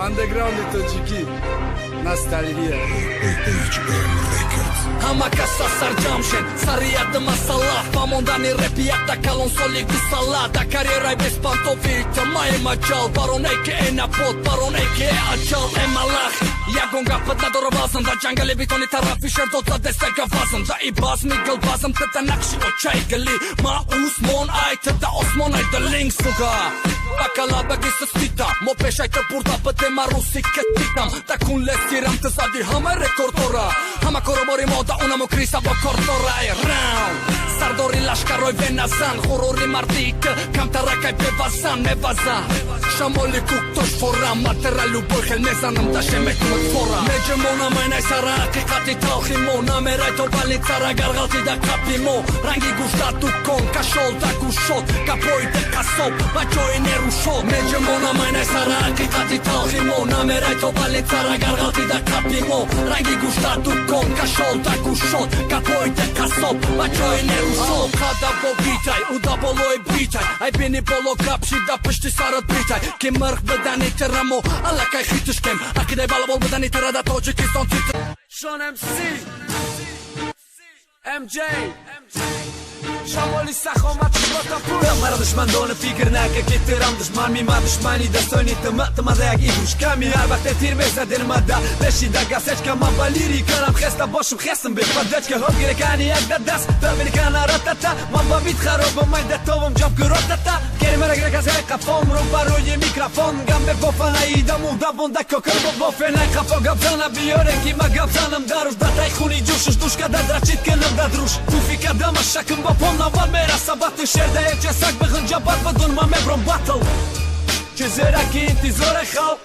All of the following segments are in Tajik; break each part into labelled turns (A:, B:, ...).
A: Underground тоджики. Ностальгия.
B: Hamakasa sargjamshen, sarriat masala Famondani repiat da kalon soli gusala Da karieraj bez pantofil të ma e ma gjall Baronej ke e na pot, baronej ke e aqall e malach Ja gonga pët na dorovazën Da gjanga levitoni të rafi shërdo të desel ka vazën Da I basmi gëllbazëm të të nakshi o qaj gëli Ma usmon aj të da osmon aj të ling suga Bakala bëgjës stita Mo peshaj të burda pët e marru si këtitam Da kun lestiram të zadi hama rekordora Hama koromori moda una mo krisa po kortora e round Sardori lashkaroj venazan Horori mardik kam të rakaj pe vazan me vazan Shamoli ku këto shfora Materalu bërhel me zanëm dashe me të më të fora Me gjëmona majnaj sara Kikati talhimo Na me rajto balin cara gargalti da kapimo Rangi gushtatu kon Ka shol da ku shot Ka pojt e ka sop Ma qojnë e rushot Me gjëmona majnaj sara Kikati talhimo Na me rajto balin cara gargalti da kapimo Rangi gushtatu kon Ka shol da ku shot Ka pojt e ka sop Ma qojnë e rushot Ka da bo bitaj U da bolo e bitaj Aj bini bolo kapshi da pështi sarët bitaj Ki mërk bëdani të ramo Alla kaj khitë shkem A kidaj bala bol bëdani të rada to që kiston të të Sean MC MJ Shamoli saho ma të shkota pur Dhe marrë dëshman do në fikër në ke këtë ram Dëshman mi ma dëshmani dështoni të më dhe jak i dush Kami arba të tir me zadin më da Deshi da gaseq ka ma baliri Këram khesta boshëm khesëm bit Pa dëq ke hop gire kani jak da das Të vini kana ratata Ma babit kharobë maj dhe tovëm gjop kërotata Keri me regre ka zhe ka fom Rumba roje mikrofon Nga me bofana i da mu da bon da kokër bo bofena Ka fo gabzana biore ki ma gabzanëm darush Da taj khuni gjushush dush ka da draqit kënëm da drush Tufi ka dëma shakëm bo pom na val mera sabat të sherda e që sak bëhën gjabat Vëdun ma me bron battle Që zera ki inti zore khal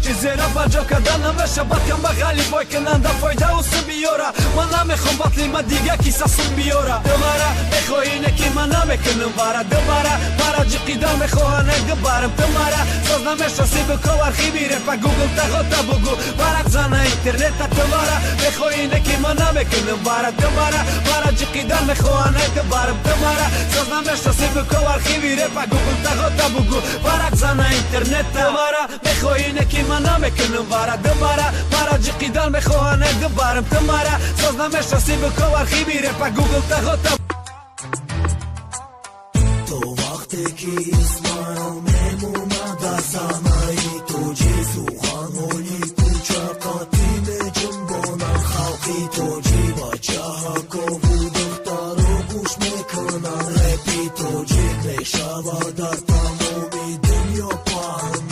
B: Që zera pa gjoka da në me shabat kam bagali Boj këna nda fojda u së biora Ma na me khom batli ma diga kisa së biora Dëmara me khojin e ki ma na me kënëm vara Dëmara para gjiki da me khohan e gëbarëm Dëmara sos na me shosi bëko archivi Repa Google ta hota bugu Para këzana interneta Dëmara me khojin e ki ma na me kënëm vara Dëmara para gjiki da me khohan e gëbarëm Dëmara sos na me shosi bëko archivi Repa Google ta hota bugu Para këzana interneta Dëmara me khojin e ki ma na me kënëm vara Dëmara para gjiki da me khohan e gëbarëm Dëmara sos na me shosi bëko archivi Repa Google ta hota
C: Ki İsmail memuna da sanayi Toci suhanoli kuça katime cımbona Halki toci bacaha kovu dıhtaru kuş mekına Repi toci meşavadar tamomi dünya pan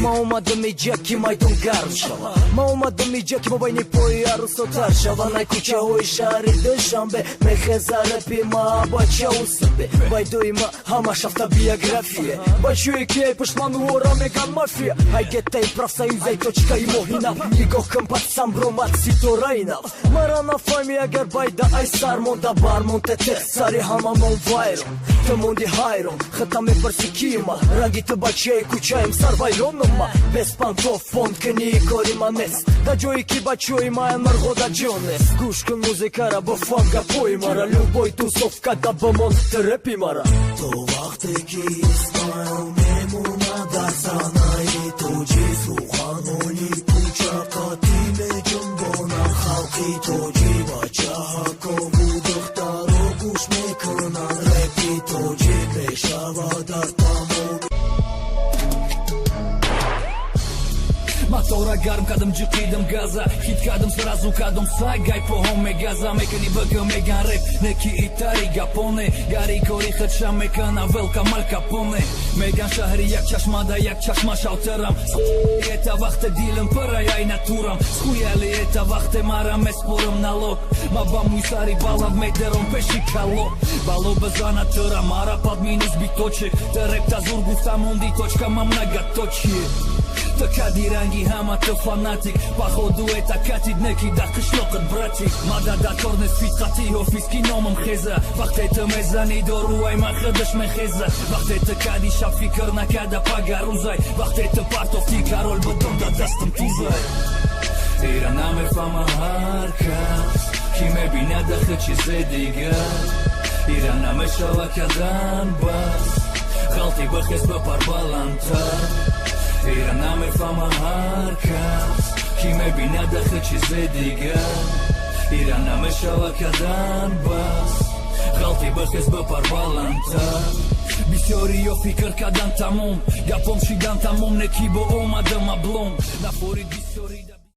D: Ma umadım i gjeki ma i të ngarë shava Ma umadım i gjeki ma bajni po i arru sotar shava Naj kuqa ho i shari dë shambe Me kheza repi ma aba qa usëbe Bajdo i ma hama shafta biografie Bajqo i kej për shmanu ora me kan mafia Haj getej prafsa i zaj to qka i mohina I go këmpat sam bromat si to rajnav Marana fajmi agar bajda aj sarmon da barmon Të të sari hama mon vajron Të mundi hajron Khëta me përsikima Rangi të baqej kuqa im sar vajron ma Bes pantof fond këni i kori ma nes Da gjoj ki baqoj ma e mërgo da gjones Kushkën muzikara bë fam ga poj mara Luboj tu sof ka da bëmon të repi mara
C: To vakte ki İsmail memuna da sanayi Toci suhanoli kuça katime cımbona Halki toci bacaha kovu dıhtaru kuş mekına Repi toci peşavadar tamomi
B: Мотора гарм, кадым джикидым газа Хит кадым сразу кадым сай Гай по хоме газа Мекани bëgë megan rap Neki itari gapone Gari kori хëqa mekana Velka mal kapone Megan shahri jak qash mada Jak qash ma shautëram Jeta vaxte dilëm për ajaj naturam Skujali jeta vaxte mara me sporëm na lok Ma ba mujsari balav me deron peshi kalo Balo bezana tëra Mara pad minus bitoqe Të rep ta zurgu sta mundi toqka mam na gatoqje Të ka dirangi hama të fanatik Pa hodu e ta katit neki da këshlokët bratik Ma da dator në sfit kati ofis kino më mkheza Vakte të me zani doruaj ma khëdësh me kheza Vakte të ka di shaf fikër na ka da pagaruzaj Vakte të partof ti karol bëton da dastëm tuzaj Tirana me fama harkas Kime bina da khëqi zedigat Tirana me shala ka dan bas Galti bëhes bë par balanta Tirana me fama harkas Kime bina dhe që zediga Irana me shala kadan bas Galti bëhes bë par balanta Bisjori jo fikër kadan tamum Ja pom shigan tamum ne kibo oma dë ma blum Na forit bisjori